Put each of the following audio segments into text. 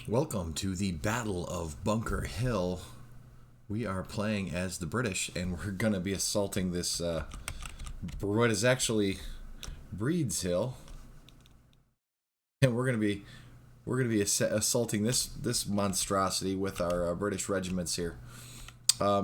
Welcome to the Battle of Bunker Hill. We are playing as the British, and we're going to be assaulting this, what is actually Breed's Hill. And we're going to be assaulting this monstrosity with our British regiments here.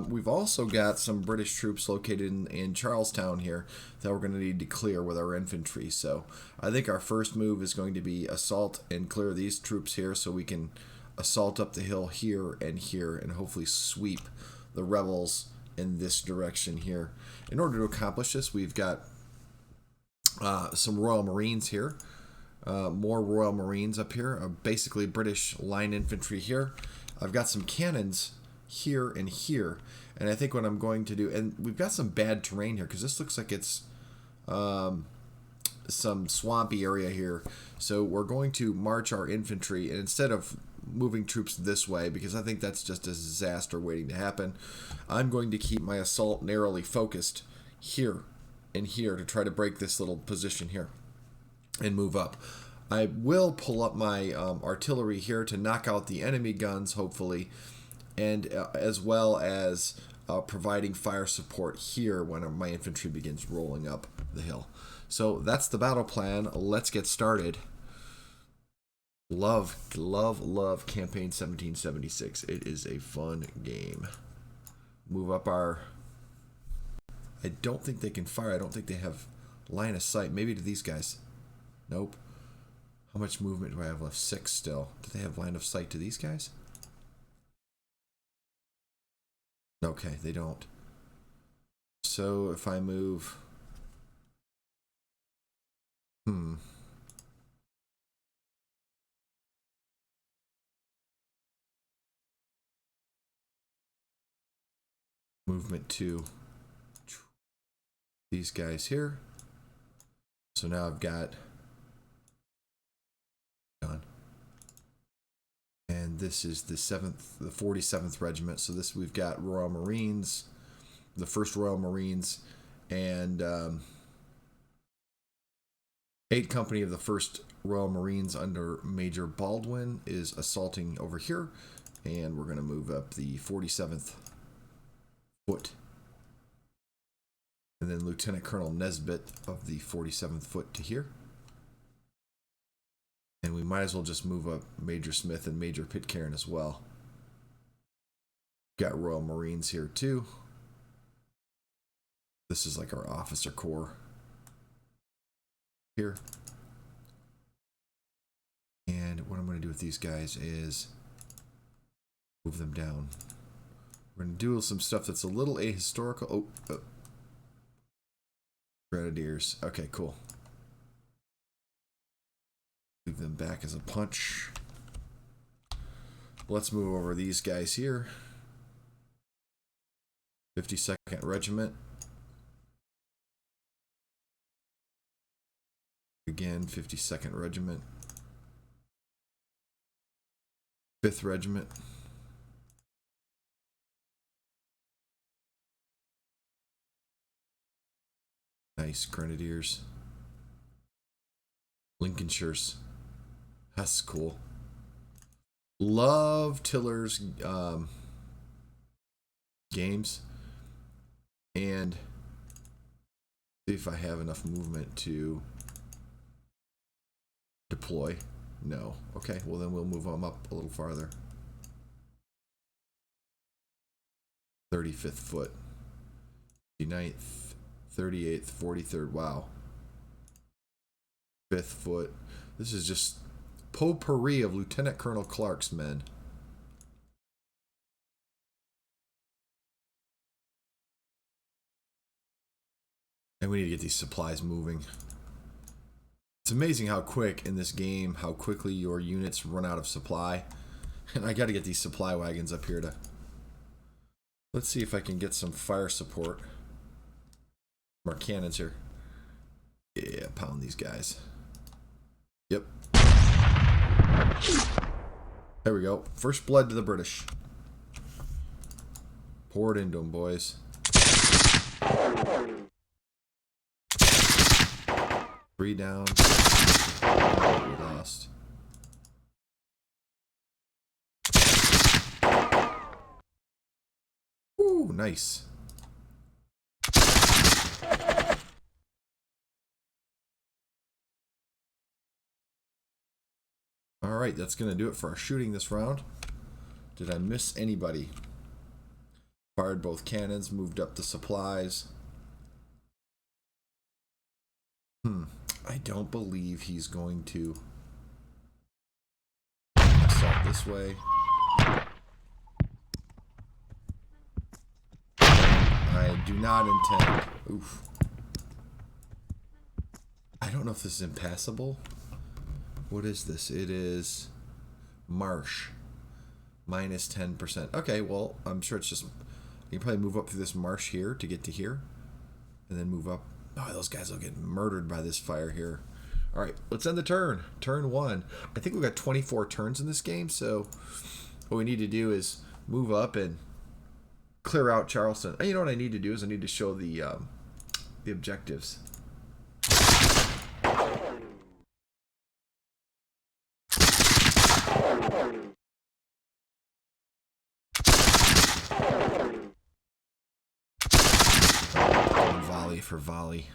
We've also got some British troops located in Charlestown here that we're going to need to clear with our infantry. So I think our first move is going to be assault and clear these troops here so we can assault up the hill here and hopefully sweep the rebels in this direction here. In order to accomplish this, we've got some Royal Marines here. More Royal Marines up here. Basically British line infantry here. I've got some cannons here and here, and I think what I'm going to do, and we've got some bad terrain here because this looks like it's some swampy area here, so we're going to march our infantry, and instead of moving troops this way, because I think that's just a disaster waiting to happen, I'm going to keep my assault narrowly focused here and here to try to break this little position here and move up. I will pull up my artillery here to knock out the enemy guns, hopefully, and as well as providing fire support here when my infantry begins rolling up the hill. So that's the battle plan. Let's get started. Love Campaign 1776. It is a fun game. Move up our... I don't think they can fire. I don't think they have line of sight. Maybe to these guys. Nope. How much movement do I have left? 6 still. Do they have line of sight to these guys? Okay, they don't. So if I move... Movement to these guys here. So now I've got... And this is the 47th Regiment. So this we've got Royal Marines, the 1st Royal Marines, and 8th Company of the 1st Royal Marines under Major Baldwin is assaulting over here. And we're going to move up the 47th Foot. And then Lieutenant Colonel Nesbitt of the 47th Foot to here. And we might as well just move up Major Smith and Major Pitcairn as well. Got Royal Marines here too. This is like our officer corps here. And what I'm going to do with these guys is move them down. We're going to do some stuff that's a little ahistorical. Oh. Grenadiers. Okay, cool. Leave them back as a punch. Let's move over these guys here. 52nd Regiment. Again, 52nd Regiment. 5th Regiment. Nice Grenadiers. Lincolnshires. That's cool. Love Tiller's games. And see if I have enough movement to deploy. No. Okay, well then we'll move them up a little farther. 35th Foot. 59th, 38th, 43rd. Wow. 5th Foot. This is just potpourri of Lieutenant Colonel Clark's men. And we need to get these supplies moving. It's amazing how quick in this game, how quickly your units run out of supply. And I got to get these supply wagons up here to... Let's see if I can get some fire support. Our cannons here. Yeah, pound these guys. Yep. There we go. First blood to the British. Pour it into them, boys. 3 down. We lost. Ooh, nice. Alright, that's going to do it for our shooting this round. Did I miss anybody? Fired both cannons, moved up the supplies. I don't believe he's going to assault this way. I do not intend. Oof. I don't know if this is impassable. What is this? It is marsh. Minus 10%. Okay, well, I'm sure it's just... You can probably move up through this marsh here to get to here. And then move up. Oh, those guys will get murdered by this fire here. Alright, let's end the turn. Turn 1. I think we've got 24 turns in this game, so what we need to do is move up and clear out Charleston. And you know what I need to do is I need to show the objectives. Volley for volley.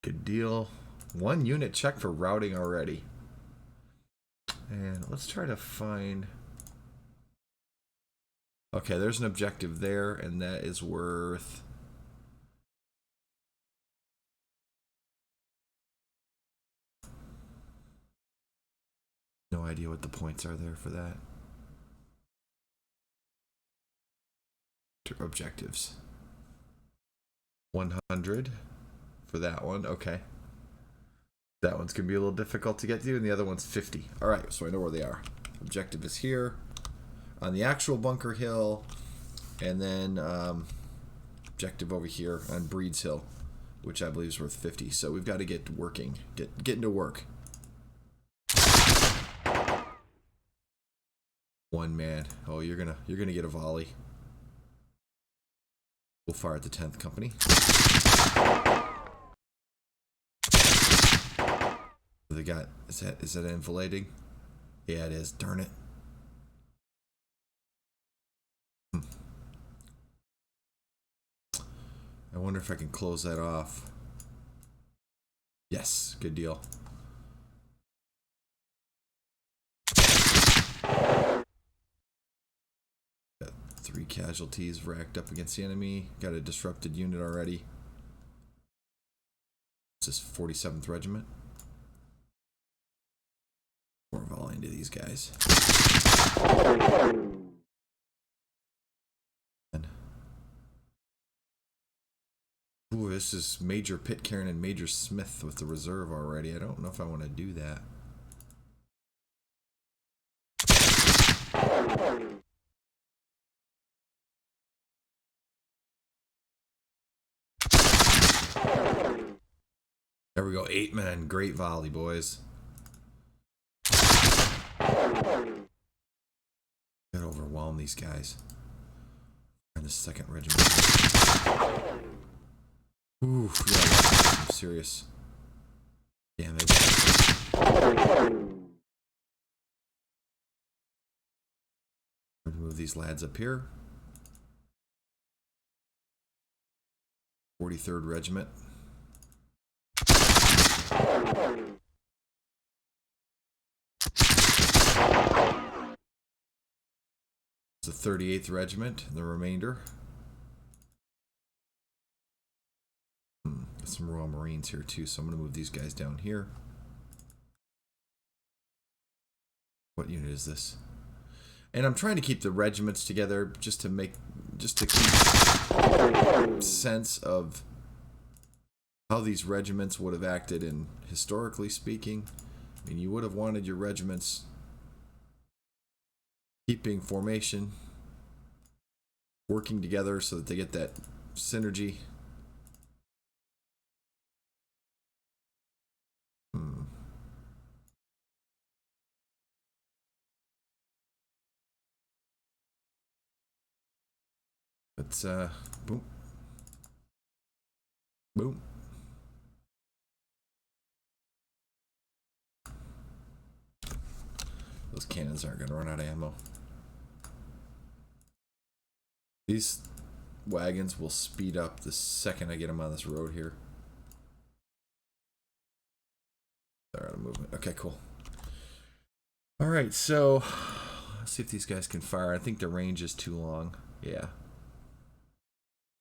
Good deal. 1 unit check for routing already. And let's try to find... Okay, there's an objective there, and that is worth... No idea what the points are there for that. Objectives. 100 for that one. Okay. That one's going to be a little difficult to get to, and the other one's 50. Alright, so I know where they are. Objective is here on the actual Bunker Hill, and then objective over here on Breeds Hill, which I believe is worth 50. So we've got to get working. Get into work. One man. Oh, you're gonna get a volley. We'll fire at the 10th company. They got is that enfilading? Yeah, it is. Darn it. I wonder if I can close that off. Yes, good deal. Got 3 casualties racked up against the enemy. Got a disrupted unit already. This is 47th Regiment. 4 volley into these guys. Ooh, this is Major Pitcairn and Major Smith with the reserve already. I don't know if I want to do that. There we go. 8 men. Great volley, boys. Gotta overwhelm these guys. In the 2nd Regiment. Ooh, yeah, I'm serious damage. Move these lads up here. 43rd Regiment. It's the 38th Regiment, the remainder. Some Royal Marines here too, so I'm going to move these guys down here. What unit is this? And I'm trying to keep the regiments together just to keep sense of how these regiments would have acted in historically speaking. I mean, you would have wanted your regiments keeping formation, working together so that they get that synergy. Let's boom. Boom. Those cannons aren't going to run out of ammo. These wagons will speed up the second I get them on this road here. They're out of movement. Okay, cool. All right, so let's see if these guys can fire. I think the range is too long. Yeah.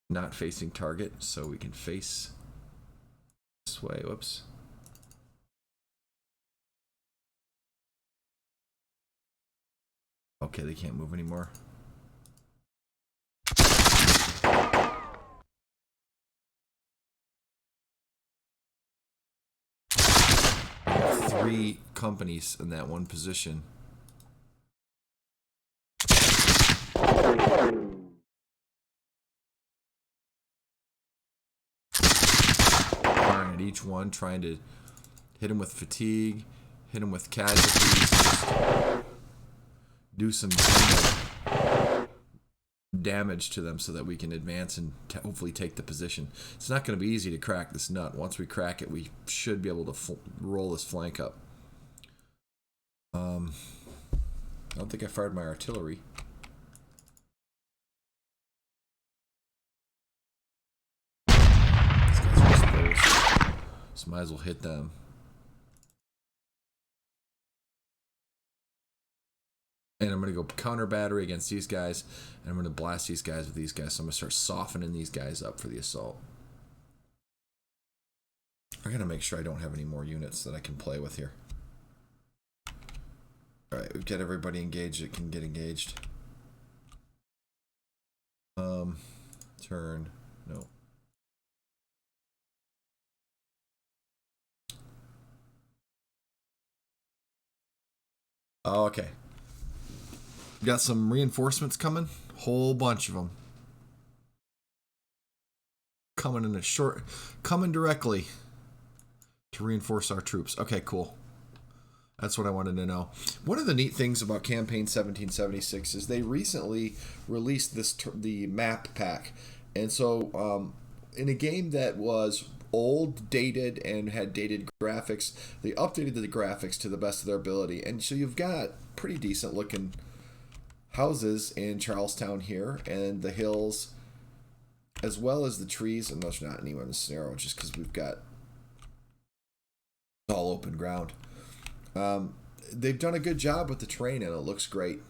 Not facing target, so we can face this way. Whoops. Okay, they can't move anymore. We have 3 companies in that one position. Firing at each one, trying to hit them with fatigue, hit them with casualties, do some damage to them so that we can advance and hopefully take the position. It's not going to be easy to crack this nut. Once we crack it, we should be able to roll this flank up. I don't think I fired my artillery. These guys are exposed, so might as well hit them. And I'm going to go counter battery against these guys, and I'm going to blast these guys with these guys. So I'm going to start softening these guys up for the assault. I got to make sure I don't have any more units that I can play with here. All right, we've got everybody engaged that can get engaged. Turn. No. Oh, okay. Got some reinforcements coming. Whole bunch of them. Coming directly to reinforce our troops. Okay, cool. That's what I wanted to know. One of the neat things about Campaign 1776 is they recently released the map pack. And so in a game that was old, dated, and had dated graphics, they updated the graphics to the best of their ability. And so you've got pretty decent looking houses in Charlestown here, and the hills, as well as the trees. And there's not anyone in this scenario, just because we've got all open ground. They've done a good job with the terrain, and it looks great.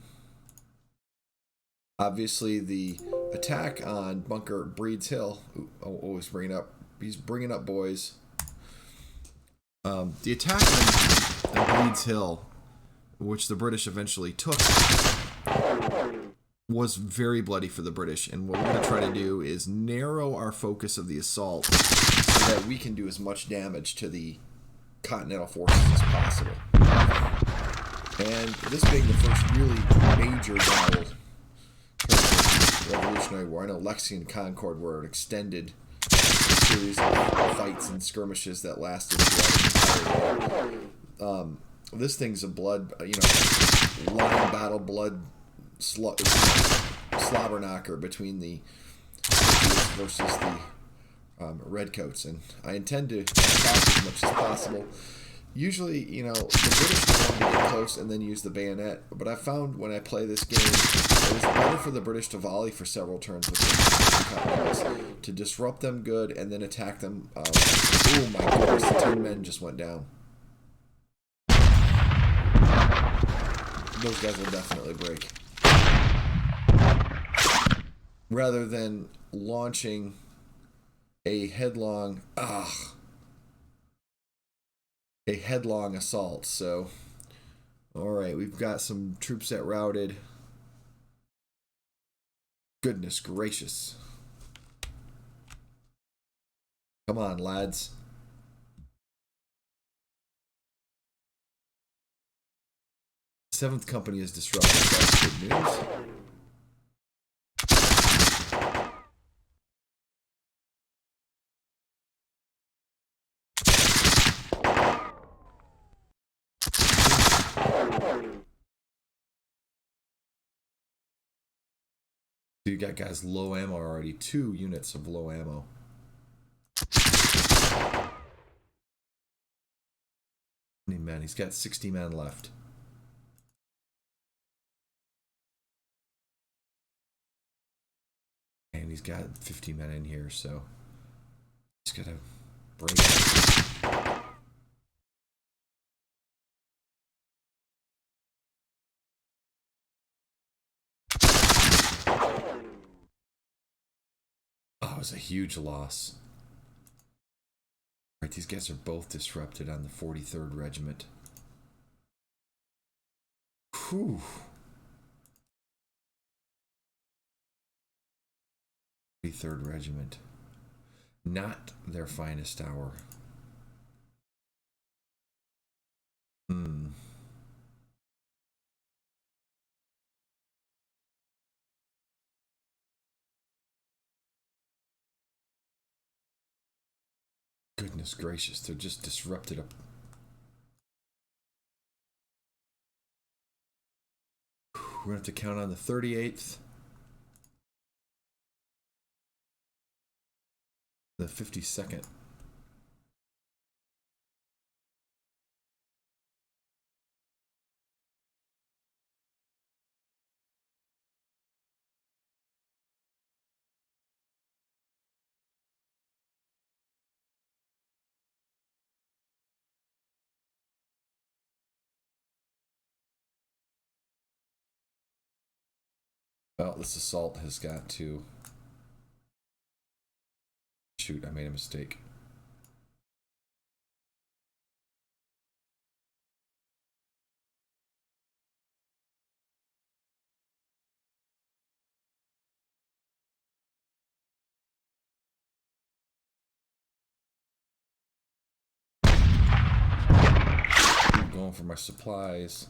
Obviously, the attack on Bunker Breed's Hill. I'll always bring it up. He's bringing up boys. The attack on Breed's Hill, which the British eventually took, was very bloody for the British. And what we're going to try to do is narrow our focus of the assault so that we can do as much damage to the Continental forces as possible. And this being the first really major battle of the Revolutionary War. I know Lexington and Concord were an extended series of fights and skirmishes that lasted throughout the entire war. This thing's a blood, line battle, blood slobber knocker between the versus the redcoats, and I intend to attack as much as possible. Usually, the British want to get close and then use the bayonet, but I found when I play this game, it was better for the British to volley for several turns with the Continentals, to disrupt them good and then attack them. Oh my goodness, 10 men just went down. Those guys will definitely break. Rather than launching a headlong assault. So, all right, we've got some troops that routed. Goodness gracious. Come on, lads. Seventh Company is disrupted. That's good news. So you got guys low ammo already. 2 units of low ammo. How many men? He's got 60 men left. he's got 50 men in here, so just gotta break it. Oh, it was a huge loss. Right, these guys are both disrupted on the 43rd Regiment. Whew. 43rd Regiment. Not their finest hour. Goodness gracious, they're just disrupted up. We're going to have to count on the 38th. The 52nd. Well, this assault has got to... Shoot, I made a mistake. I'm going for my supplies.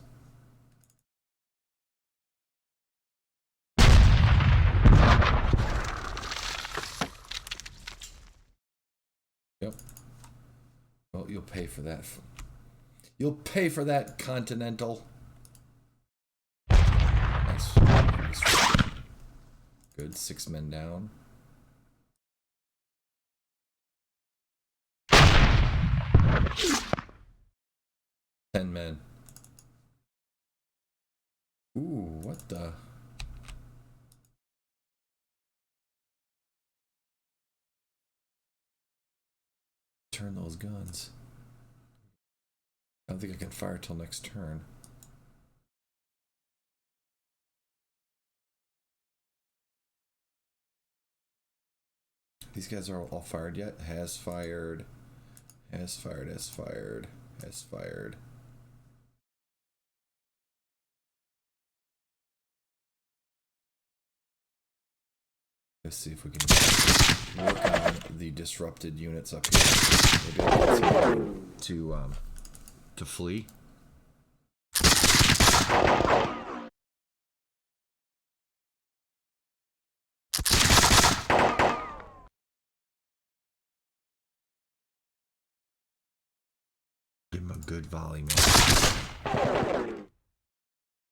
Yep. Well, you'll pay for that. You'll pay for that, Continental. Nice. Good. 6 men down. Ten men. Ooh, what the... Turn those guns. I don't think I can fire till next turn. These guys are all fired yet? Has fired. Has fired, has fired, has fired. Let's see if we can work on the disrupted units up here. Maybe I'll get to flee. Give him a good volley, man.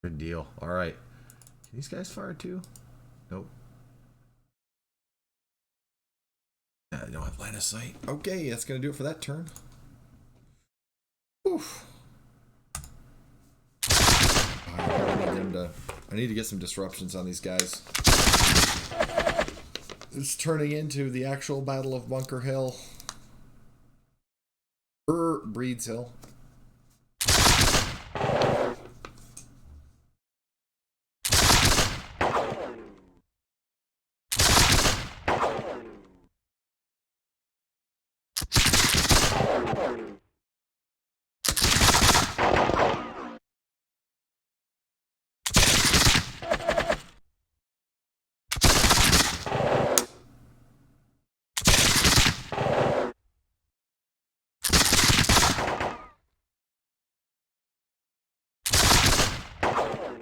Good deal. All right. Can these guys fire too? Nope. I don't have line of sight. Okay, that's going to do it for that turn. Oof. I need to get some disruptions on these guys. It's turning into the actual Battle of Bunker Hill. Breeds Hill.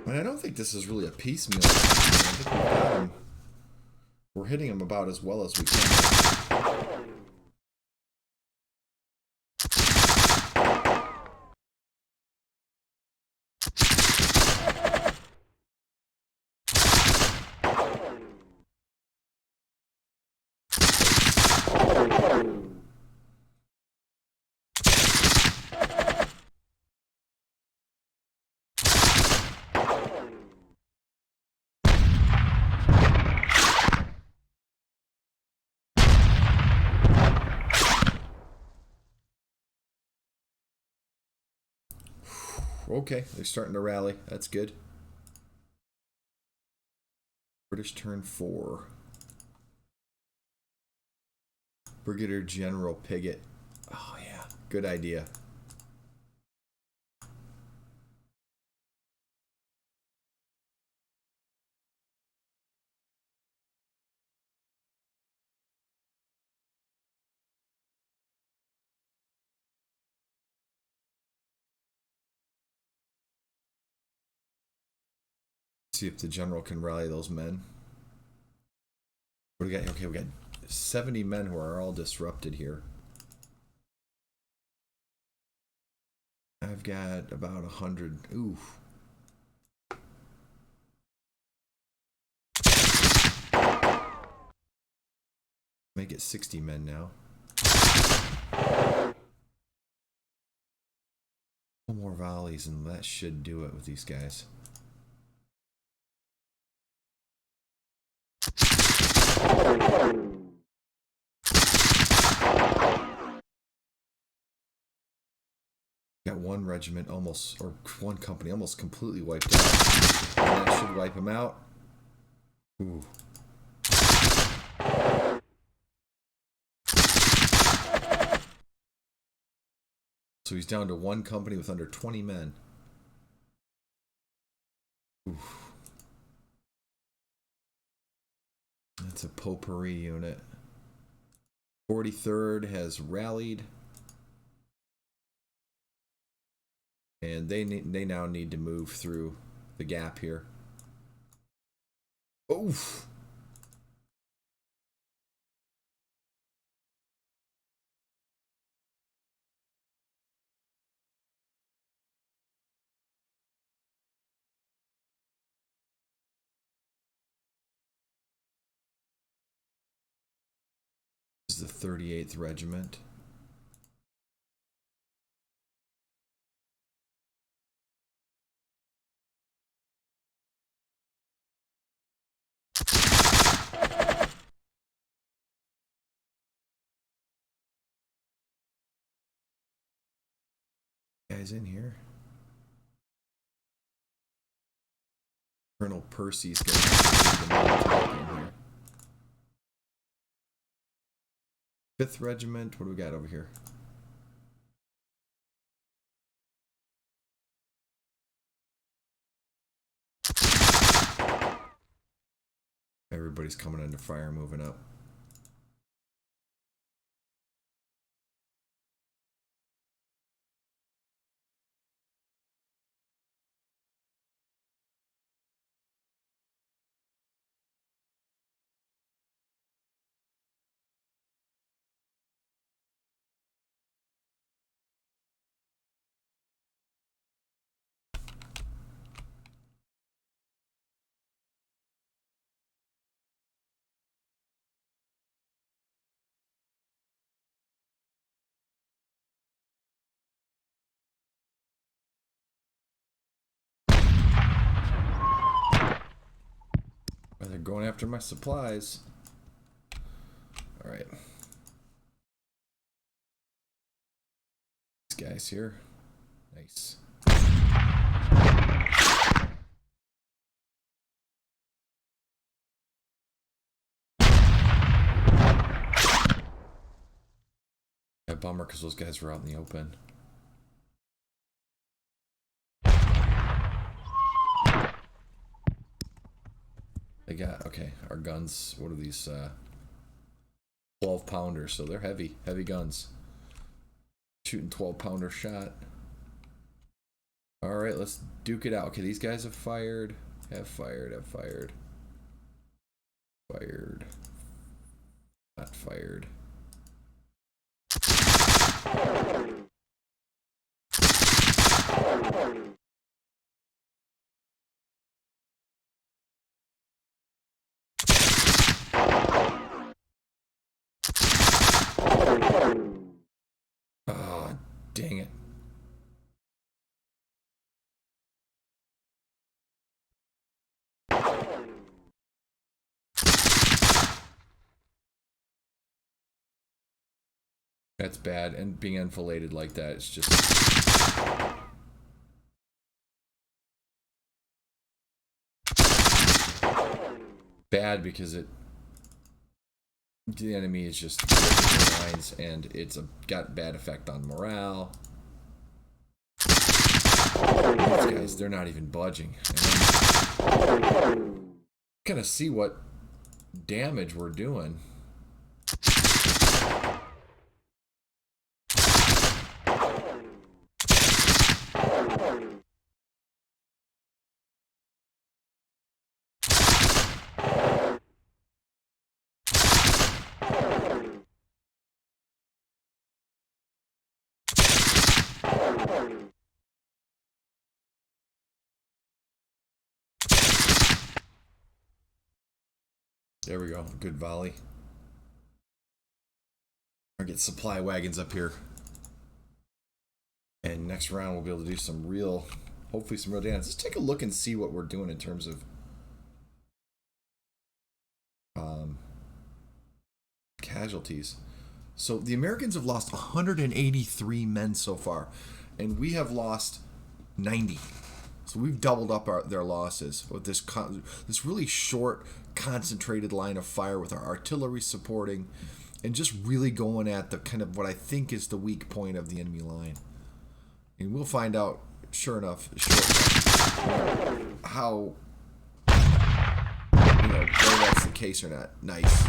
I don't think this is really a piecemeal. I think we've got him. We're hitting him about as well as we can. Okay, they're starting to rally. That's good. British turn 4. Brigadier General Piggott. Oh, yeah. Good idea. See if the general can rally those men. What do we got? Okay, we got 70 men who are all disrupted here. I've got about 100. Ooh. Make it 60 men now. One more volleys and that should do it with these guys. Got one regiment almost, or one company almost completely wiped out. And that should wipe him out. Ooh. So he's down to one company with under 20 men. Oof. That's a potpourri unit. 43rd has rallied. And they now need to move through the gap here. Oof. This is the 38th Regiment. Guys in here. Colonel Percy's going to the in here. 5th Regiment. What do we got over here? Everybody's coming under fire, moving up. They're going after my supplies. All right. These guys here. Nice. Yeah, bummer because those guys were out in the open. They got, okay, our guns, what are these, 12 pounders, so they're heavy guns. Shooting 12 pounder shot. Alright, let's duke it out. Okay, these guys have fired. Have fired. Fired. Not fired. Oh, dang it. That's bad, and being enfiladed like that, it's just... bad because the enemy is just breaking their lines, and it's got bad effect on morale. These guys, they're not even budging. Gonna see what damage we're doing. There we go. Good volley. I'll get supply wagons up here. And next round we'll be able to do some real, hopefully some real damage. Let's take a look and see what we're doing in terms of casualties. So the Americans have lost 183 men so far, and we have lost 90. So we've doubled up their losses with this really short, concentrated line of fire with our artillery supporting, and just really going at the kind of what I think is the weak point of the enemy line. And we'll find out, sure enough, how, whether that's the case or not. Nice.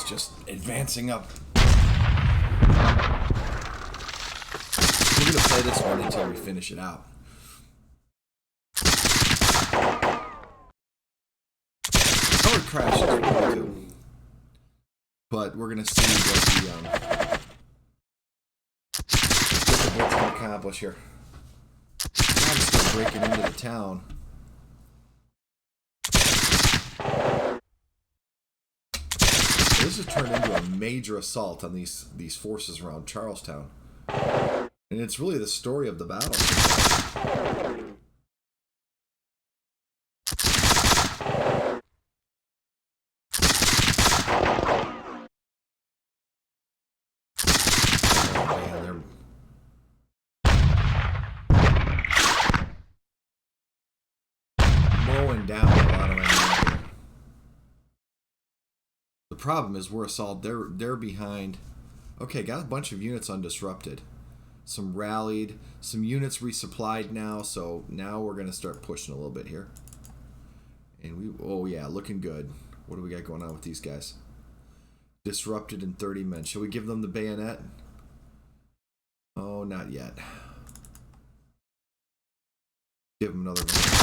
Just advancing up. We're going to play this one until we finish it out. Power crash is what we do. But we're going to see what the boat's going to accomplish here. Gotta start breaking into the town. This has turned into a major assault on these forces around Charlestown. And it's really the story of the battle. Oh man, they're mowing down a lot of my men. The problem is we're assault. They're behind. Okay, got a bunch of units undisrupted. Some rallied, some units resupplied now. So now we're gonna start pushing a little bit here. And oh yeah, looking good. What do we got going on with these guys? Disrupted in 30 men. Shall we give them the bayonet? Oh, not yet. Give them another bayonet.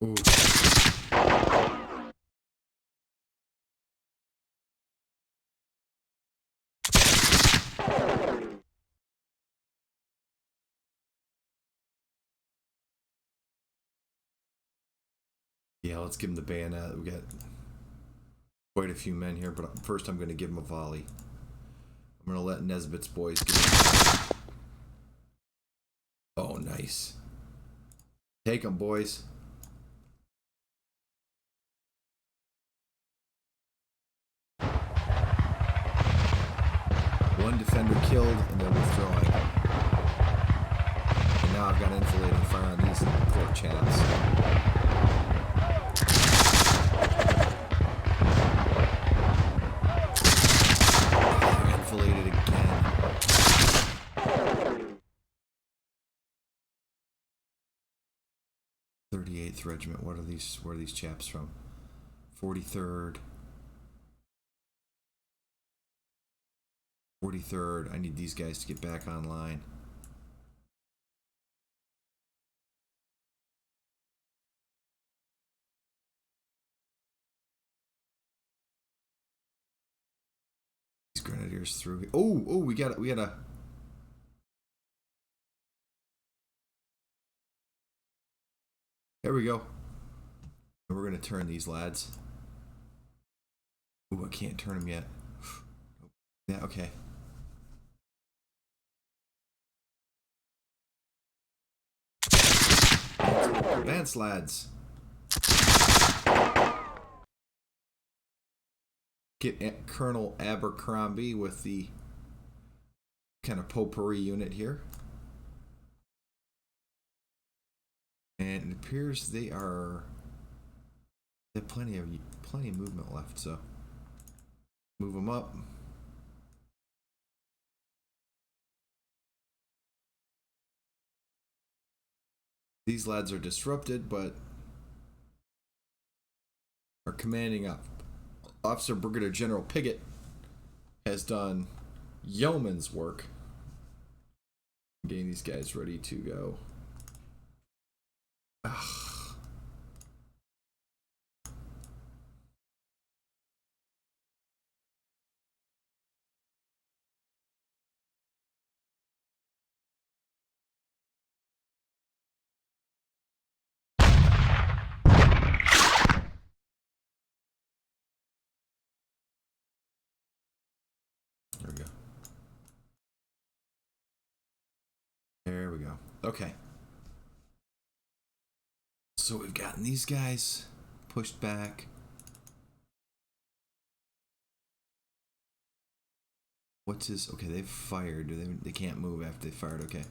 Ooh. Yeah, let's give him the bayonet. We got quite a few men here, but first I'm going to give him a volley. I'm going to let Nesbitt's boys give him a volley. Oh, nice. Take them, boys. One defender killed, and they're withdrawing. And now I've got enfilading fire on these poor chaps. They're enfiladed again. 38th Regiment. What are these? Where are these chaps from? 43rd. 43rd. I need these guys to get back online. These grenadiers through. Oh, we got a. There we go. And we're going to turn these lads. Ooh, I can't turn them yet. Yeah, okay. Advance, lads. Get Colonel Abercrombie with the kind of potpourri unit here. And it appears they have plenty of movement left, so move them up. These lads are disrupted, but are commanding up. Officer Brigadier General Piggott has done yeoman's work getting these guys ready to go. Ugh. There we go. There we go. Okay. So we've gotten these guys pushed back. What's his? Okay, they've fired. They can't move after they fired. Okay.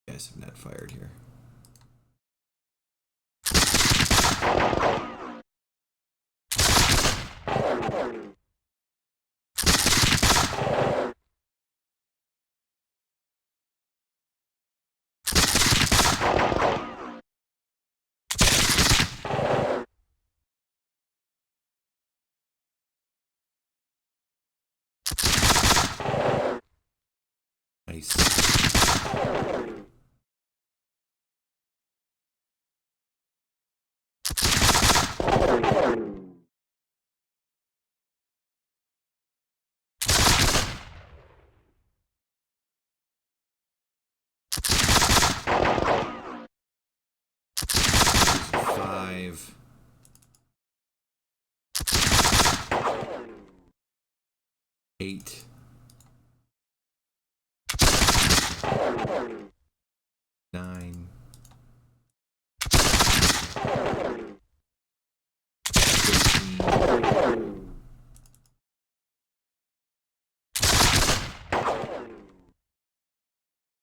You guys have not fired here. Nice. Five. Eight. 9. 15.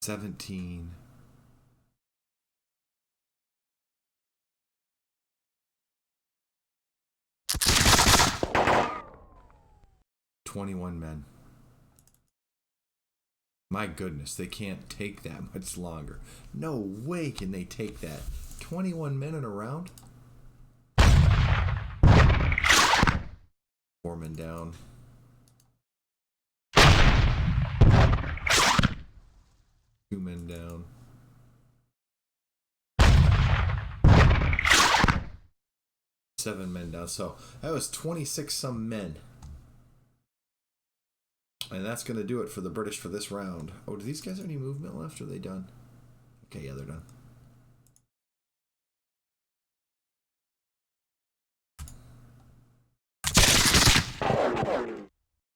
17. 21 men. My goodness, they can't take that much longer. No way can they take that. 21 men in a round? 4 men down. 2 men down. 7 men down. So that was 26 some men. And that's going to do it for the British for this round. Oh, do these guys have any movement left? Or are they done? Okay, yeah, they're done.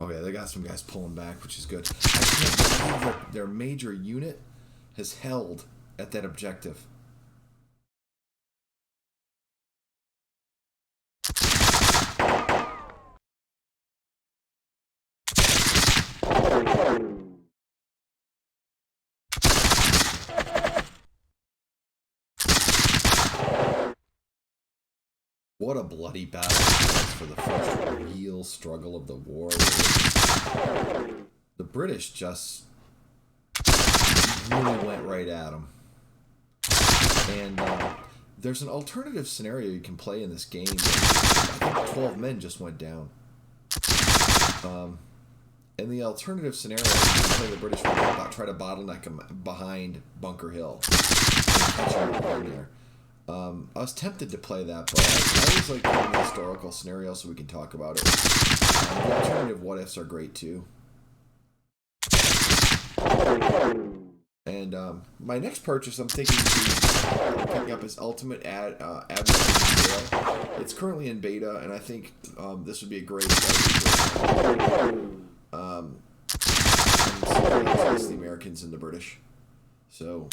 Oh, yeah, they got some guys pulling back, which is good. I can't believe that their major unit has held at that objective. What a bloody battle for the first real struggle of the war. The British just really went right at them. And there's an alternative scenario you can play in this game. I think 12 men just went down. In the alternative scenario, you can play the British try to bottleneck them behind Bunker Hill. And catch them in there. I was tempted to play that, but I always like playing the historical scenario so we can talk about it. The alternative what-ifs are great too. And my next purchase, I'm thinking to pick up his Ultimate Admiral. It's currently in beta, and I think this would be a great the Americans and the British. So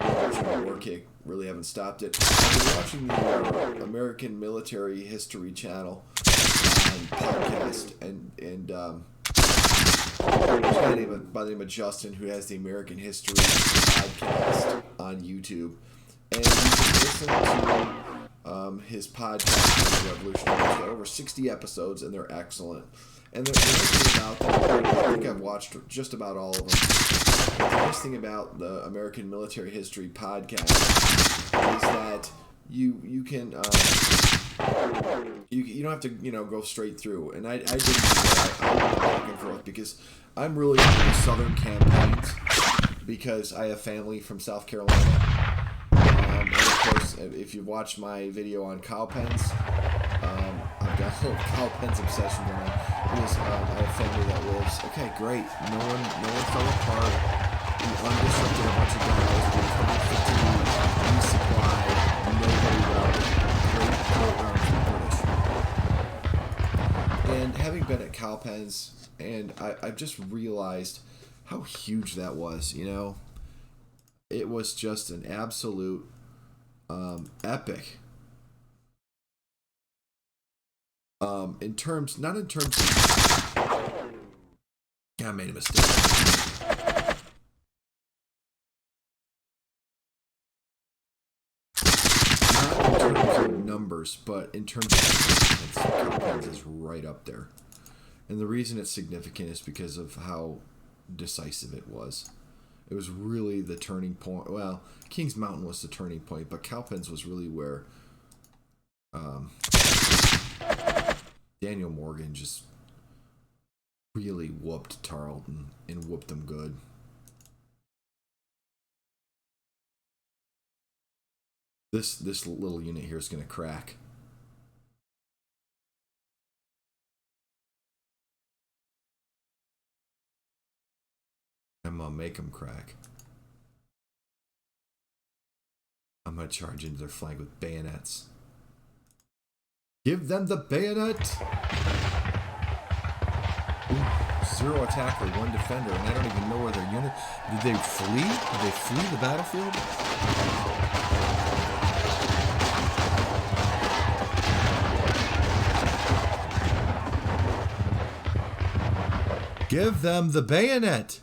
I'm really work kick. Really haven't stopped it. I've been watching the American Military History Channel podcast, and there's a guy by the name of Justin who has the American History podcast on YouTube, and you can listen to his podcast, The Revolutionary. He's got over 60 episodes, and they're excellent. And the nice thing about them, I think I've watched just about all of them. The nice thing about the American Military History podcast is that you can you don't have to go straight through. And I did that. I went back and forth because I'm really into Southern campaigns because I have family from South Carolina. And of course, if you've watched my video on cow pens, I've got a little cow pens obsession going on. Because I have family that lives. Okay, great. No one fell apart. We undisrupted a bunch of guys. We covered 50 resupply. Nobody routed. Great program for the British. And having been at cow pens, and I've just realized how huge that was. It was just an absolute epic. Not in terms of, I made a mistake. Not in terms of numbers, but in terms of significance, Cowpens is right up there. And the reason it's significant is because of how decisive it was. It was really the turning point. Well, Kings Mountain was the turning point, but Cowpens was really where Daniel Morgan just really whooped Tarleton and whooped them good. This little unit here is going to crack. I'm going to make them crack. I'm going to charge into their flank with bayonets. Give them the bayonet! Ooh, 0 attacker, 1 defender, and I don't even know where their unit... Did they flee? Did they flee the battlefield? Give them the bayonet!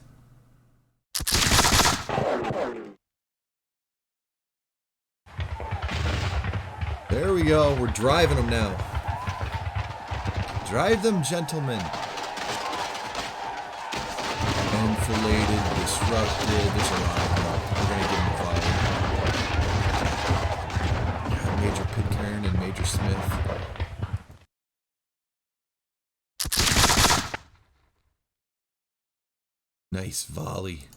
There we go. We're driving them now. Drive them, gentlemen. Enfiladed, disrupted. There's a lot of them. We're going to give them a volley. Yeah, Major Pitcairn and Major Smith. Nice volley.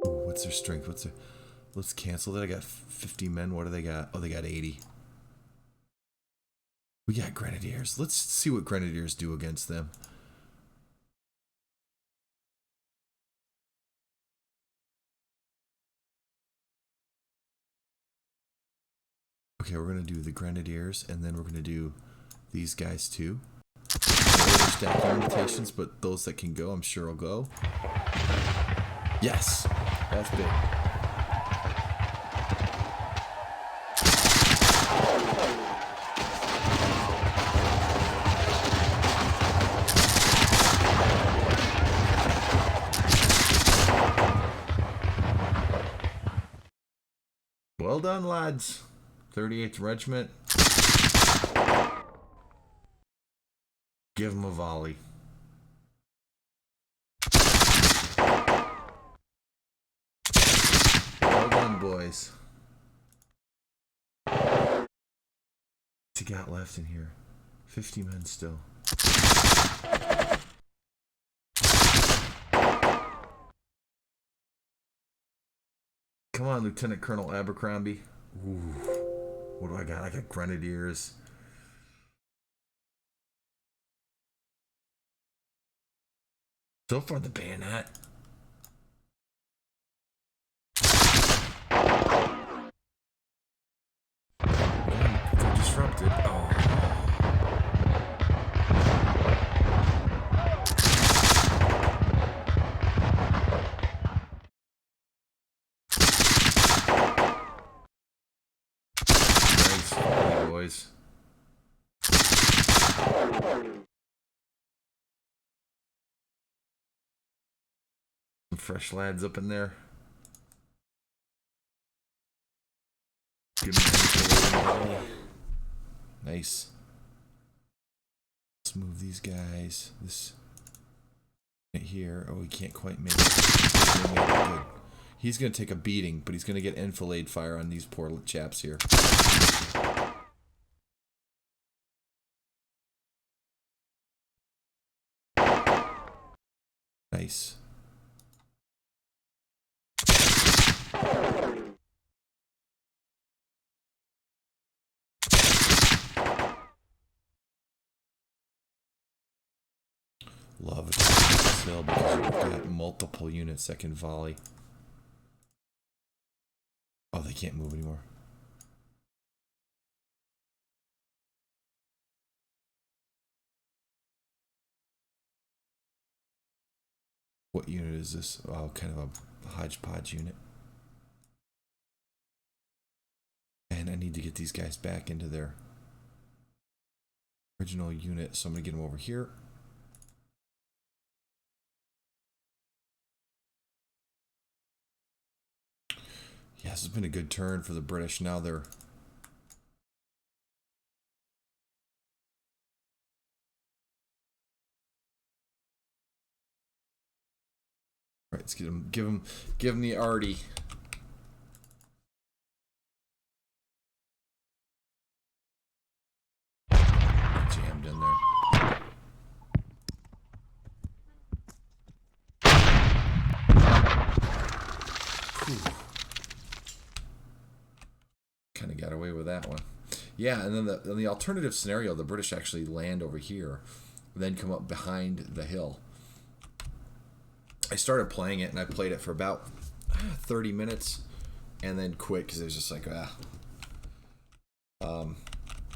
What's their strength? Let's cancel that. I got 50 men. What do they got? Oh, they got 80. We got Grenadiers. Let's see what Grenadiers do against them. Okay, we're going to do the Grenadiers, and then we're going to do these guys too. Overstack limitations, but those that can go, I'm sure will go. Yes! That's big. Well done, lads. 38th Regiment. Give them a volley. Well done, boys. What's he got left in here? 50 men still. Come on, Lieutenant Colonel Abercrombie. Ooh. What do I got? I got grenadiers. So far, the bayonet. They're disrupted. Oh. Nice, boys. Some fresh lads up in there. Good man. Nice. Let's move these guys. This here. Oh, he can't quite make it. Good. He's going to take a beating, but he's going to get enfilade fire on these poor chaps here. Nice. Love this hill because you've got multiple units that can volley. Oh, they can't move anymore. What unit is this? Oh, kind of a hodgepodge unit. And I need to get these guys back into their original unit, so I'm going to get them over here. Yeah, this has been a good turn for the British. Now they're... All right, let's get them, give them the arty. Jammed in there. Kind of got away with that one. Yeah, and then the alternative scenario, the British actually land over here, then come up behind the hill. I started playing it, and I played it for about 30 minutes, and then quit because it was just like, I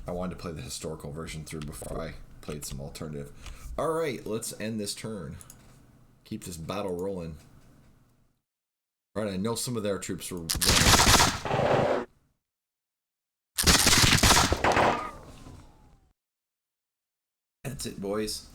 wanted to play the historical version through before I played some alternative. All right, let's end this turn. Keep this battle rolling. All right, I know some of their troops were running. That's it, boys.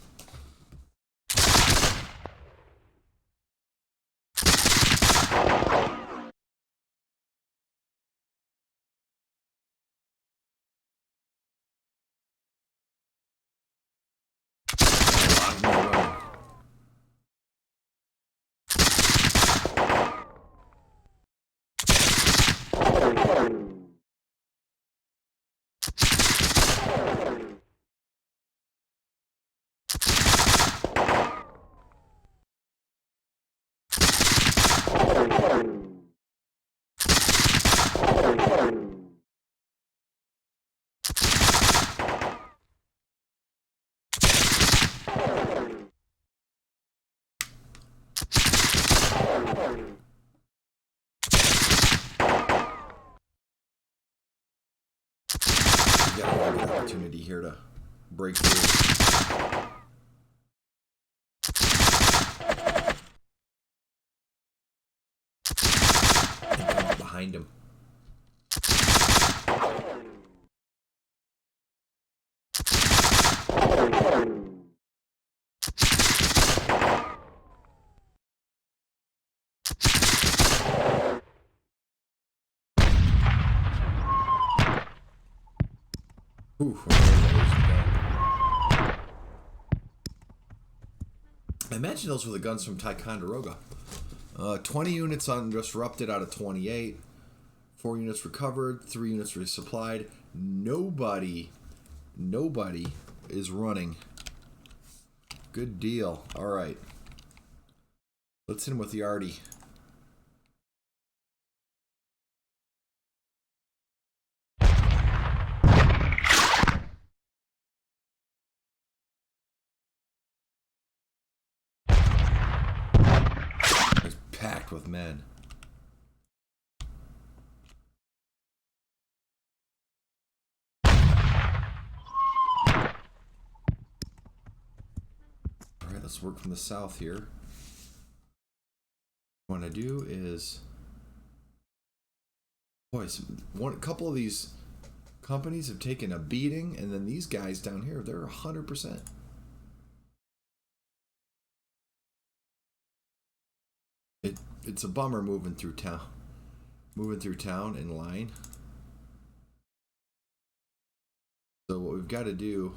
We got a good opportunity here to break through. And come up behind him. Ooh, I imagine those were the guns from Ticonderoga. 20 units undisrupted out of 28. 4 units recovered. 3 units resupplied. Nobody is running. Good deal. All right. Let's hit him with the arty. packed with men. Alright, let's work from the south here. What I want to do is... Boys, a couple of these companies have taken a beating, and then these guys down here, they're 100%. It's a bummer moving through town in line. So what we've got to do...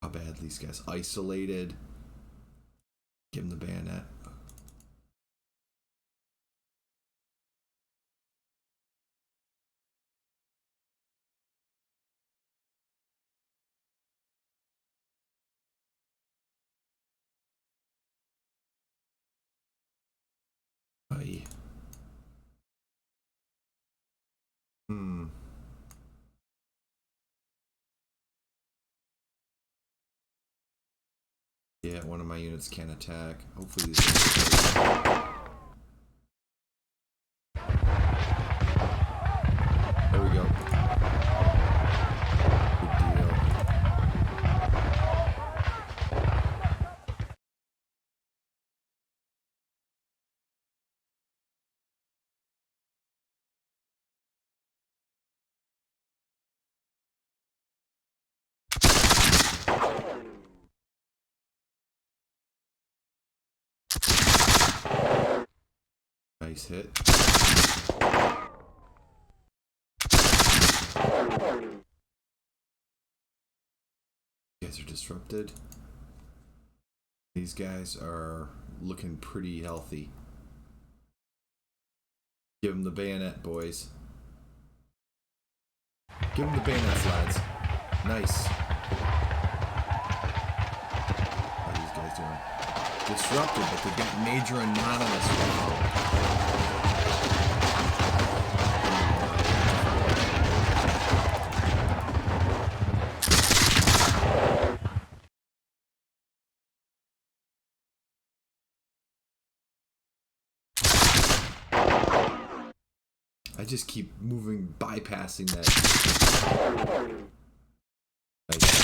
How bad these guys isolated. Give them the bayonet. Aye. Yeah, one of my units can attack. Hopefully these guys... There we go. Good deal. Nice hit. You guys are disrupted. These guys are looking pretty healthy. Give them the bayonet, boys. Give them the bayonets, lads. Nice. How are these guys doing? Disrupted, but they got major anonymous. Wow. I just keep moving, bypassing that. Nice.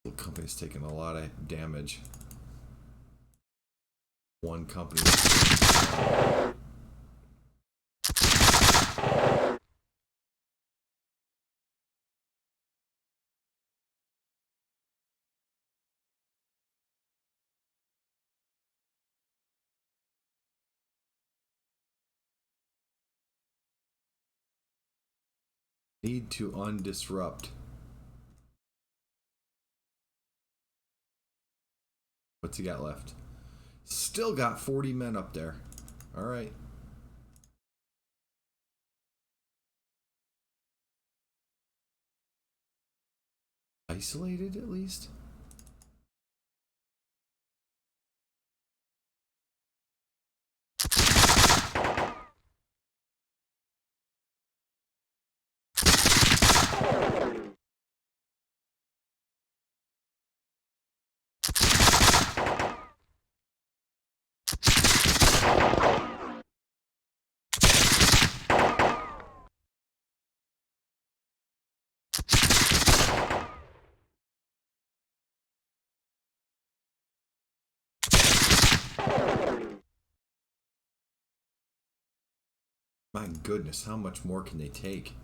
The company's taking a lot of damage. One company. Need to undisrupt. What's he got left? Still got 40 men up there. All right. Isolated at least? My goodness, how much more can they take?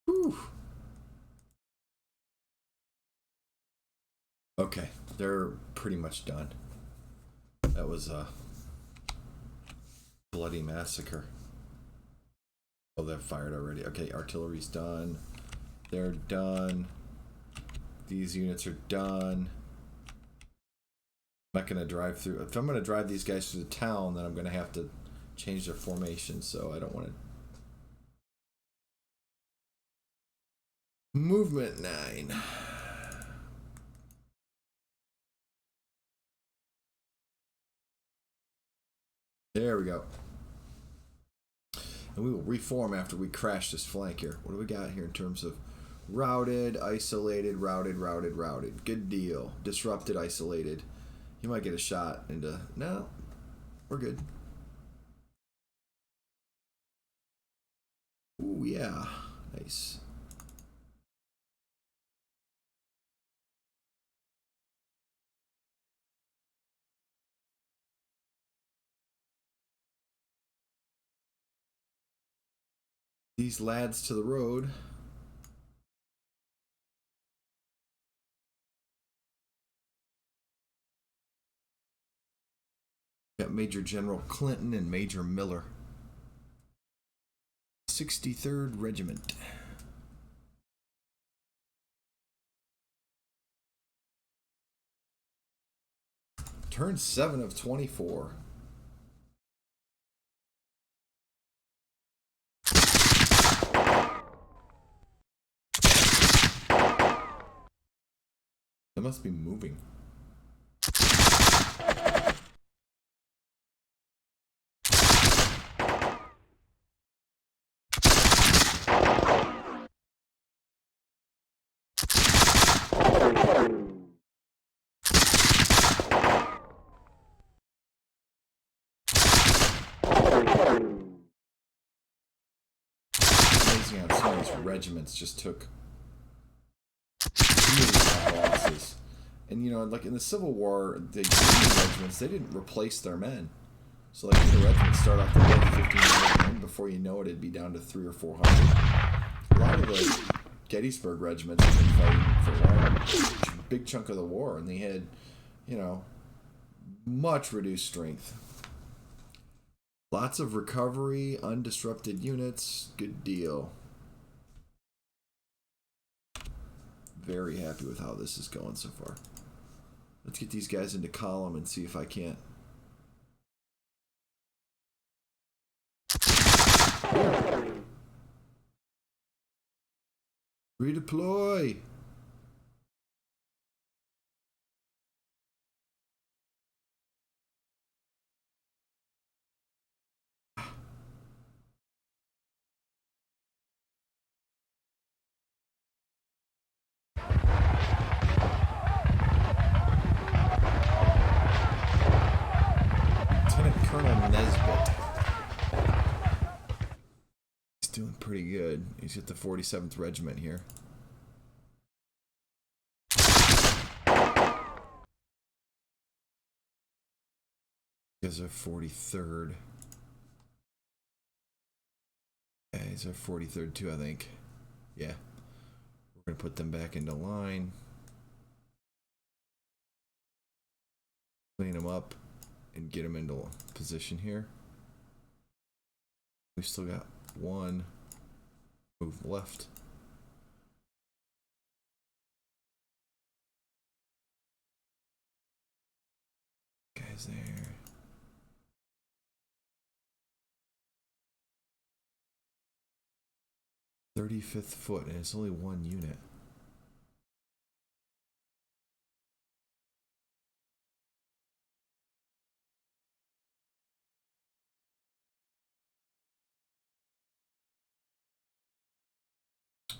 Whew. Okay, they're pretty much done. That was a bloody massacre. Oh, they're fired already. Okay, artillery's done. They're done. These units are done. I'm not going to drive through. If I'm going to drive these guys through the town, then I'm going to have to change their formation, so I don't want to. Movement 9. There we go. And we will reform after we crash this flank here. What do we got here in terms of routed, isolated, routed, routed, routed? Good deal. Disrupted, isolated. You might get a shot into... No, we're good. Ooh, yeah. Nice. These lads to the road. Got Major General Clinton and Major Miller. 63rd Regiment. Turn 7 of 24. It must be moving. Amazing how some of these regiments just took really bad losses. And you know, like in the Civil War, the Union regiments, they didn't replace their men. So like the regiments start off with 1,500 men, before you know it, it'd be down to 300 or 400. A lot of the Gettysburg regiments have been fighting for a big chunk of the war, and they had, you know, much reduced strength. Lots of recovery, undisrupted units, good deal. Very happy with how this is going so far. Let's get these guys into column and see if I can't. Redeploy! Lieutenant Colonel Nesbitt. He's doing pretty good. He's at the 47th Regiment here. He's our 43rd. Yeah, he's our 43rd too, I think. Yeah. We're going to put them back into line. Clean them up and get them into position here. We still got one. Move left. Guys there. "35th Foot," and it's only one unit.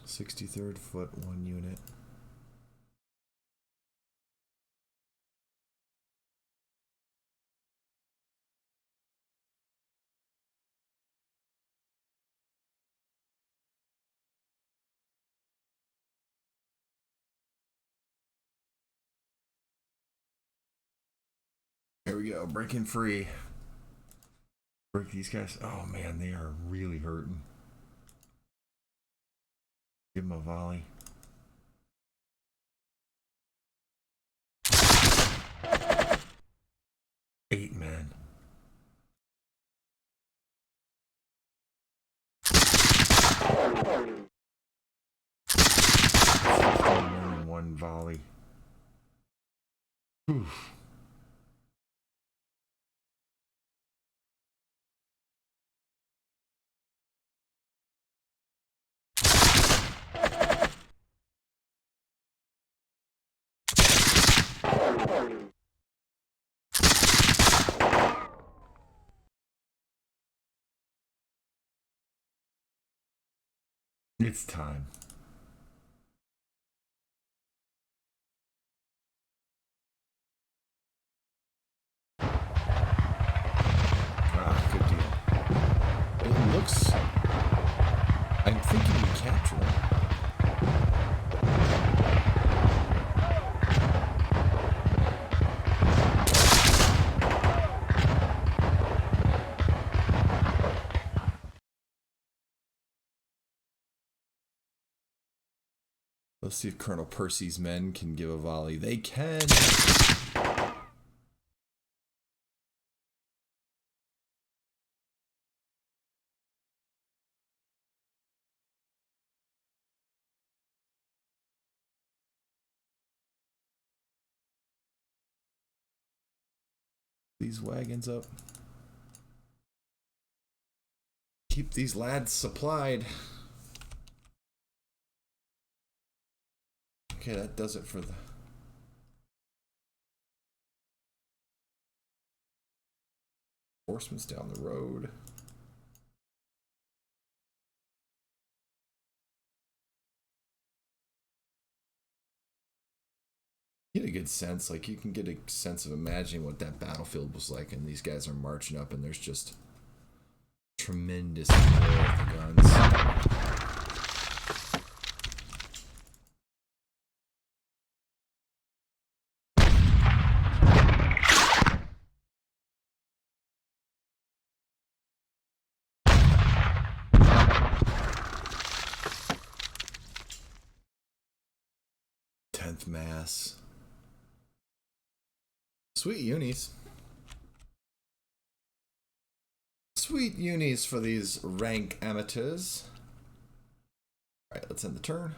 "63rd Foot," one unit. There we go, breaking free. Break these guys. Oh man, they are really hurting. Give them a volley. Eight men. one volley. Oof. It's time. Ah, good deal. It looks... I'm thinking we capture him. Let's see if Colonel Percy's men can give a volley. They can! These wagons up. Keep these lads supplied. Okay, that does it for the... Horsemen's down the road. You get a good sense, like you can get a sense of imagining what that battlefield was like, and these guys are marching up and there's just tremendous roar of the guns. 10th Mass. Sweet unis. Sweet unis for these rank amateurs. Alright, let's end the turn.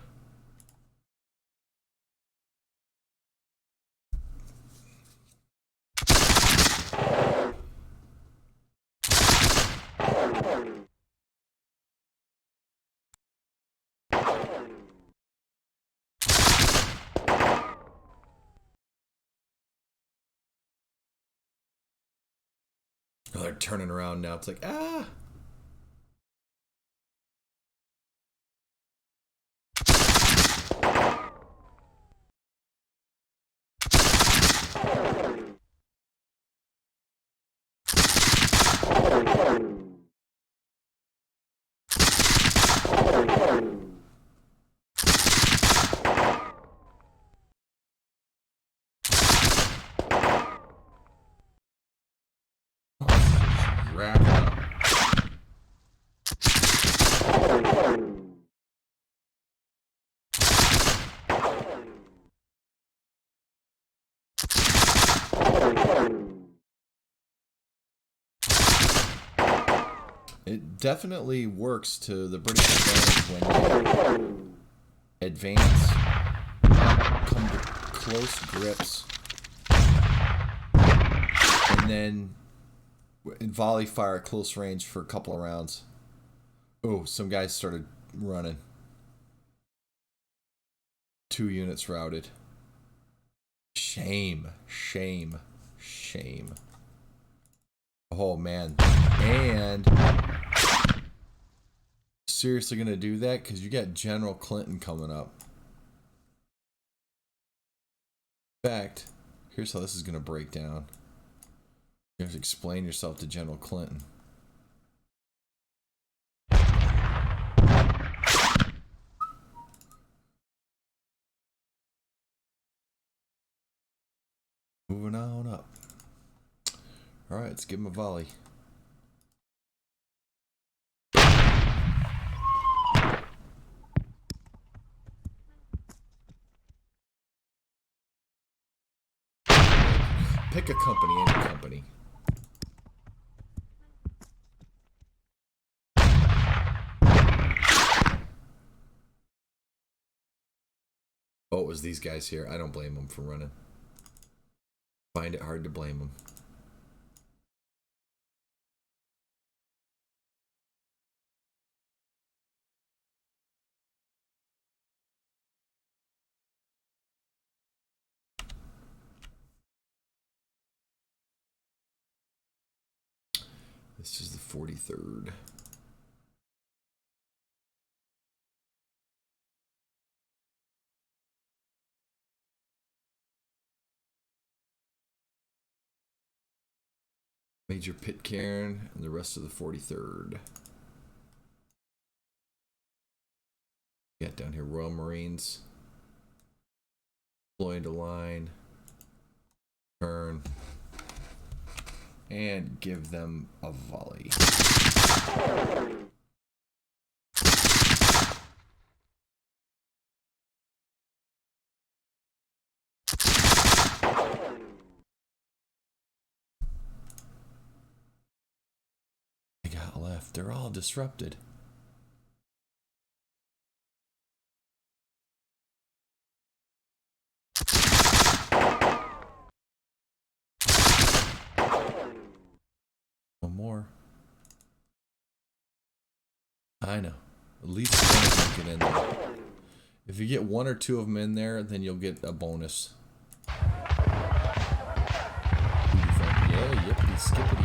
Oh, they're turning around now. It's like, ah! Rack it up. It definitely works to the British advantage when they advance, come to close grips, and then volley fire at close range for a couple of rounds. Oh, some guys started running. 2 units routed. Shame, shame, shame. Oh man. And seriously gonna do that? Because you got General Clinton coming up. In fact, here's how this is gonna break down. You have to explain yourself to General Clinton. Moving on up. Alright, let's give him a volley. Pick a company, any company. Oh, it was these guys here. I don't blame them for running. Find it hard to blame them. This is the 43rd. Major Pitcairn and the rest of the 43rd. Got down here Royal Marines. Deploy into line. Turn. And give them a volley. They got left. They're all disrupted. No more. I know. At least one of them get in there. If you get one or two of them in there, then you'll get a bonus. Yeah, yippity skippity.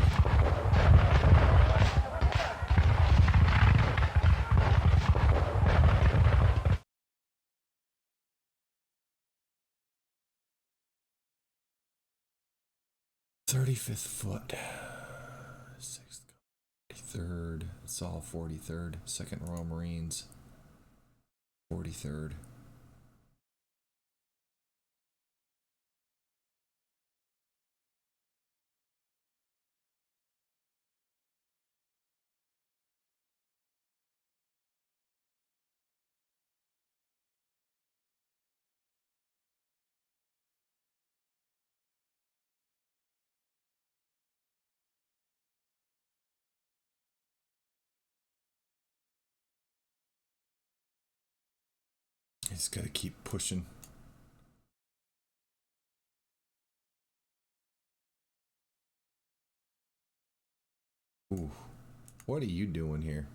"35th Foot, 6th, 43rd. It's all 43rd. 2nd Royal Marines, 43rd. You just gotta keep pushing. Ooh, what are you doing here?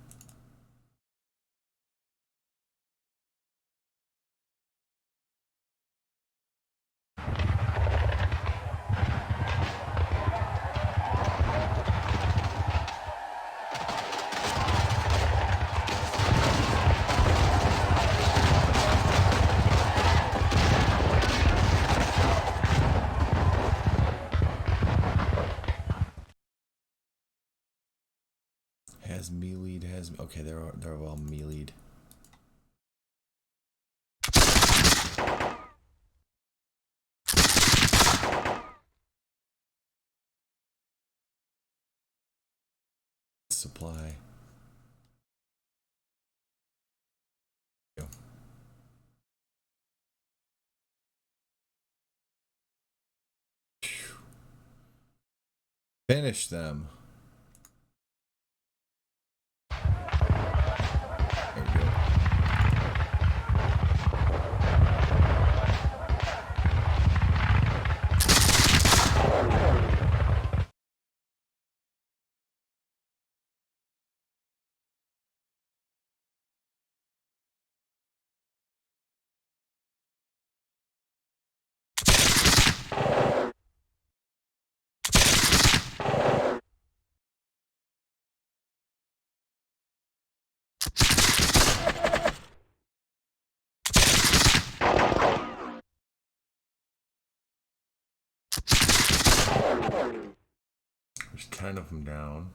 Has melee'd, has... Okay, they're all melee'd. Supply. Go. Finish them. There we go. There's 10 of them down.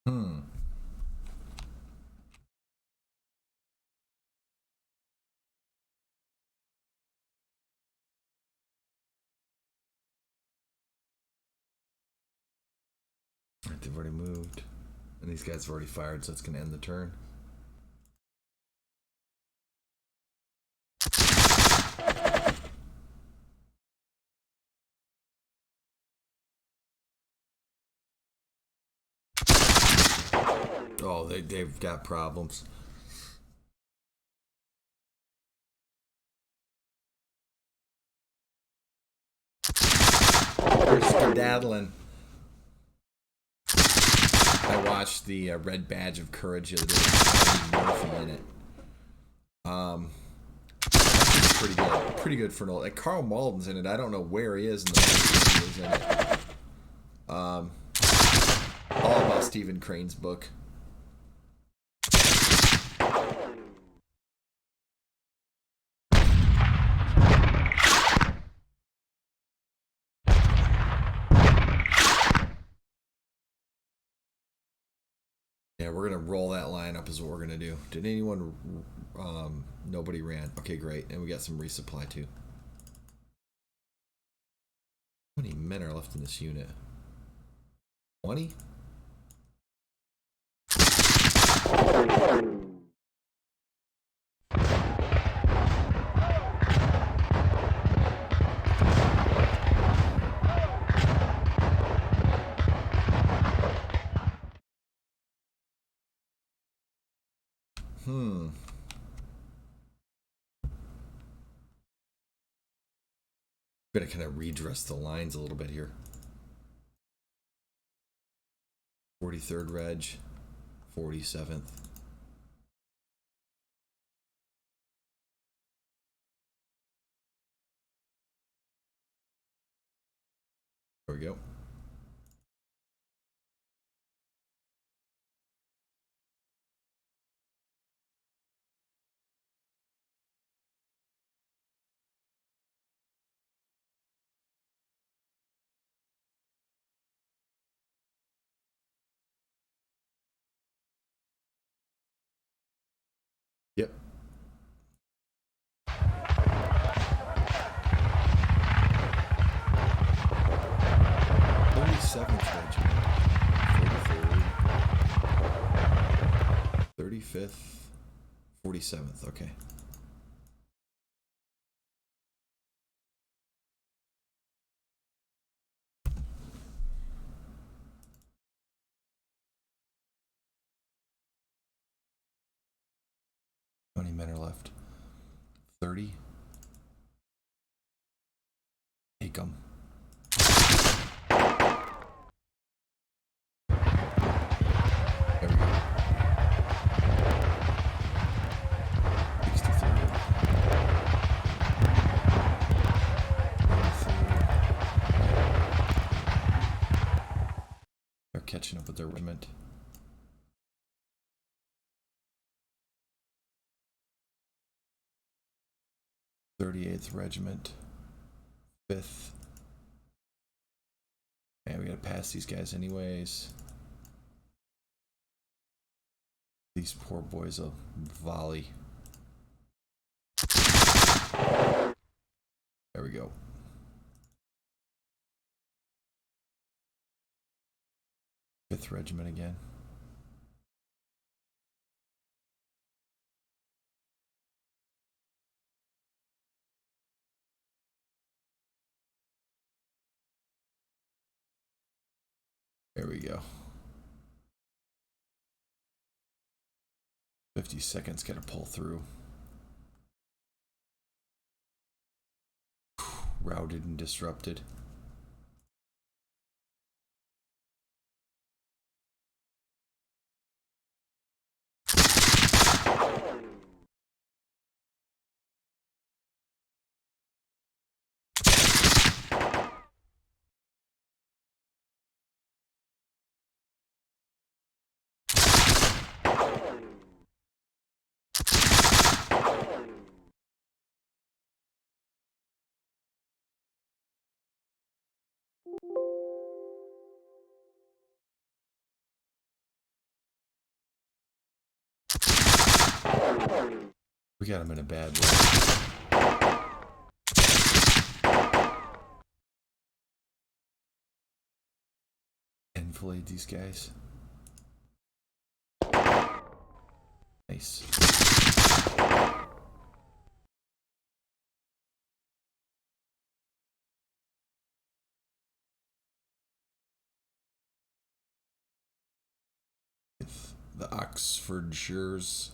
Hmm. Right, they've already moved. And these guys have already fired, so it's going to end the turn. Oh, they've got problems. They're skedaddling. I watched the Red Badge of Courage the other day. Eddie Murphy in it. That's pretty good. Pretty good for an old. Like Carl Malden's in it. I don't know where he is in the movie. He's in it. All about Stephen Crane's book. Yeah, we're gonna roll that line up is what we're gonna do. Did anyone? Nobody ran. Okay, great. And we got some resupply too. How many men are left in this unit? 20? Gonna kind of redress the lines a little bit here. 43rd Reg, 47th. There we go. Yep. 37th Regiment, 43rd, 35th, 47th. Okay. How many men are left? 30. Take them. There we go. 63rd. They're catching up with their regiment. Thirty-eighth Regiment, 5th. And we gotta pass these guys anyways. These poor boys will volley. There we go. Fifth Regiment again. There we go. 50 seconds, gotta pull through. Routed and disrupted. We got him in a bad way. Enfilade these guys. Nice. The Oxfordshires.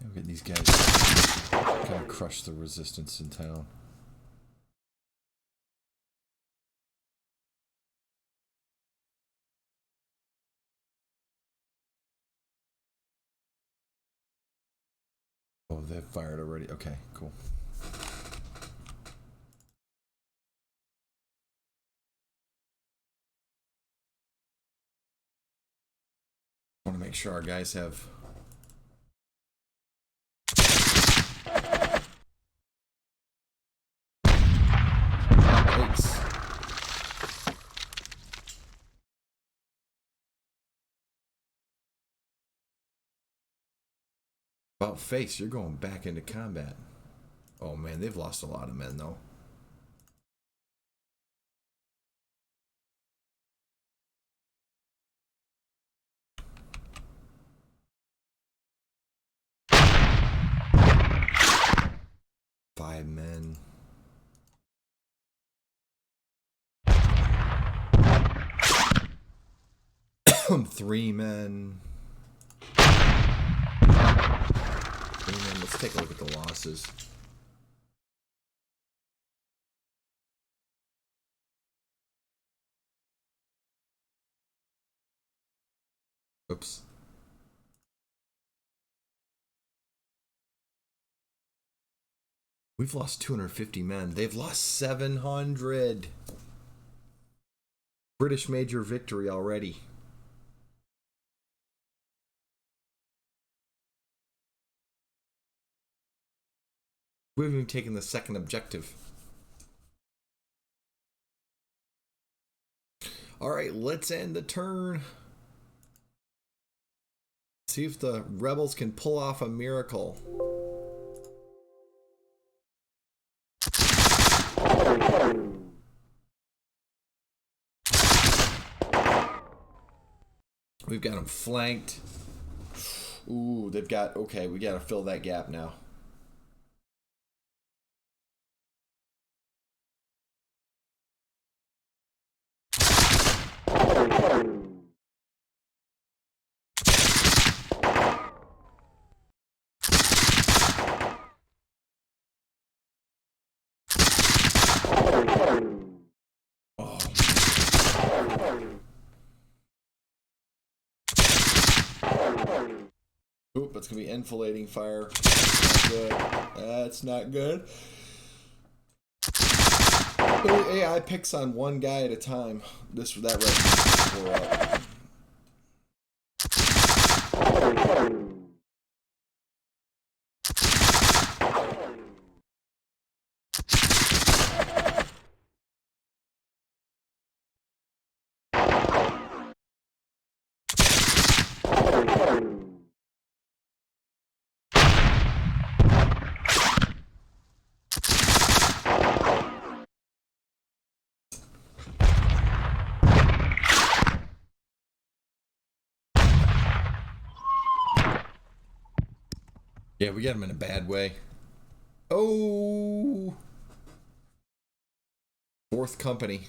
We're getting these guys kind of crush the resistance in town. Oh, they've fired already. Okay, cool. I want to make sure our guys have legs. About face, you're going back into combat. Oh man, they've lost a lot of men though. Five men. Three men. Let's take a look at the losses. Oops. We've lost 250 men. They've lost 700. British major victory already. We haven't even taken the second objective. Alright, let's end the turn. See if the rebels can pull off a miracle. We've got them flanked. Ooh, they've got... Okay, we got to fill that gap now. Oop, that's going to be enfilading fire. Not good. That's not good. AI picks on one guy at a time. That right. Yeah, we got him in a bad way. Oh! Fourth company.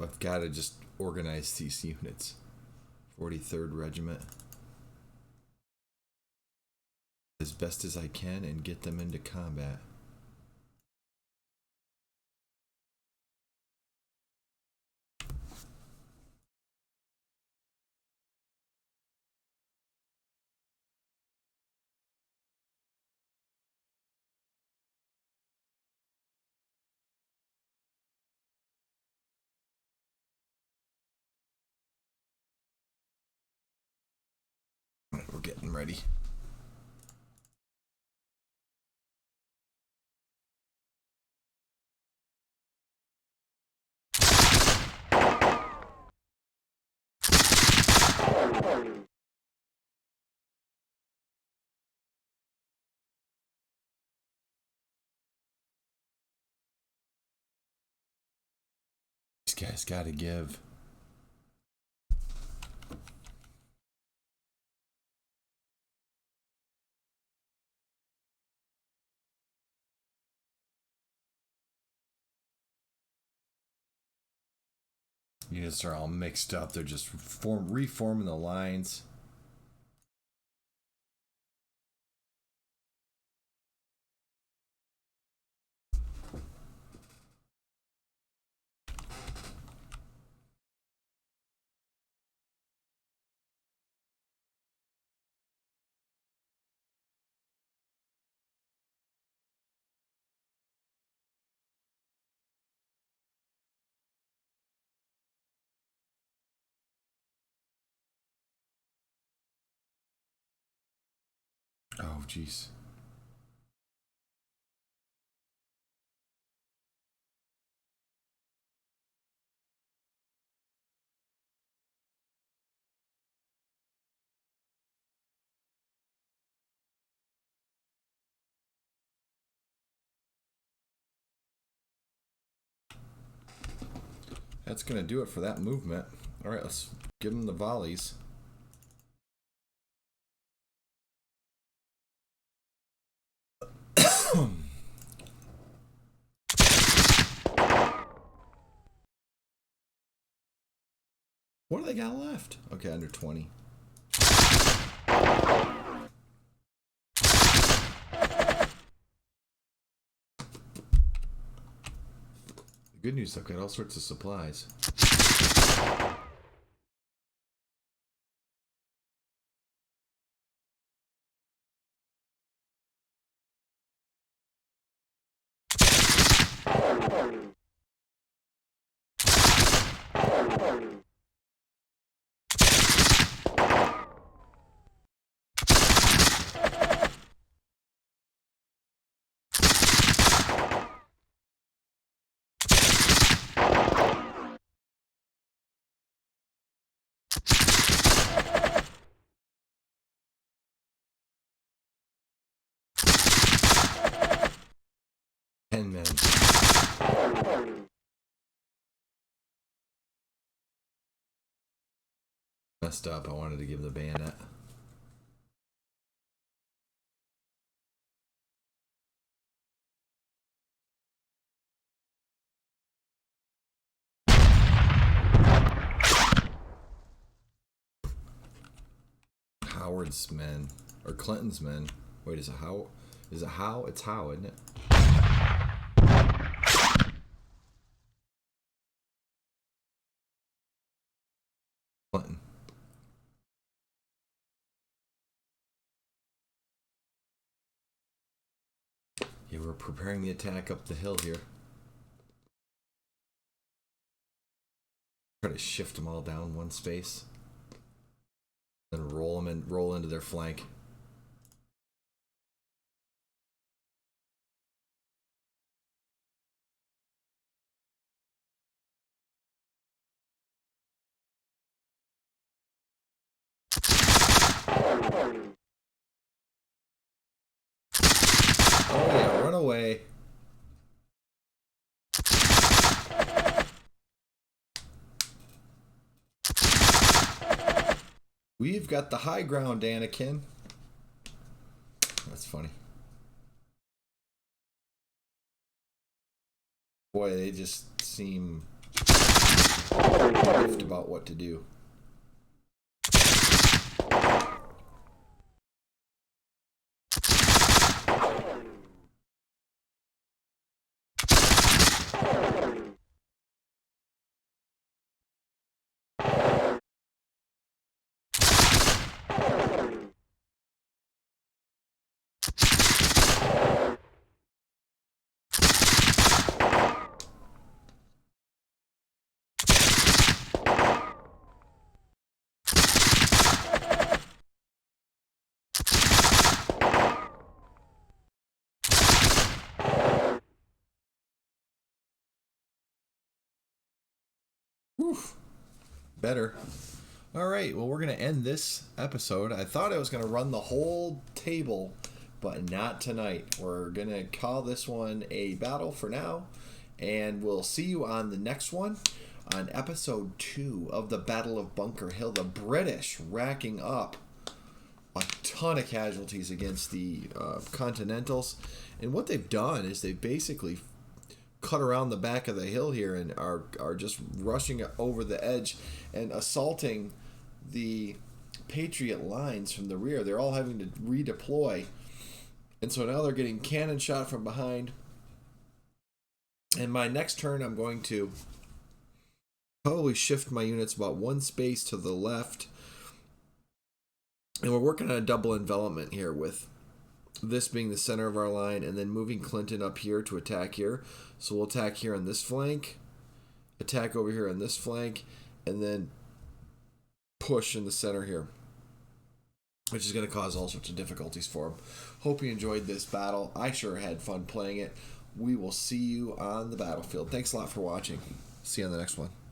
I've got to just organize these units. 43rd Regiment as best as I can and get them into combat. We're getting ready. These guys gotta give. Units are all mixed up. They're just reforming the lines. Oh, jeez. That's going to do it for that movement. All right, let's give them the volleys. What do they got left? Okay, under 20. The good news, I've got all sorts of supplies. Men. Messed up. I wanted to give the bayonet. Howard's men or Clinton's men. Wait, is it how? Is it how? It's how, isn't it? Clinton. Yeah, we're preparing the attack up the hill here. Try to shift them all down one space. Then roll them and roll into their flank. Oh yeah, run away. We've got the high ground, Anakin. That's funny. Boy, they just seem miffed about what to do. Whew. Better. All right, well, we're going to end this episode. I thought I was going to run the whole table, but not tonight. We're going to call this one a battle for now, and we'll see you on the next one, on episode 2 of the Battle of Bunker Hill. The British racking up a ton of casualties against the Continentals, and what they've done is they've basically cut around the back of the hill here and are just rushing over the edge and assaulting the Patriot lines from the rear. They're all having to redeploy, and so now they're getting cannon shot from behind. And my next turn, I'm going to probably shift my units about one space to the left, and we're working on a double envelopment here, with this being the center of our line and then moving Clinton up here to attack here. So we'll attack here on this flank, attack over here on this flank, and then push in the center here, which is going to cause all sorts of difficulties for him. Hope you enjoyed this battle. I sure had fun playing it. We will see you on the battlefield. Thanks a lot for watching. See you on the next one.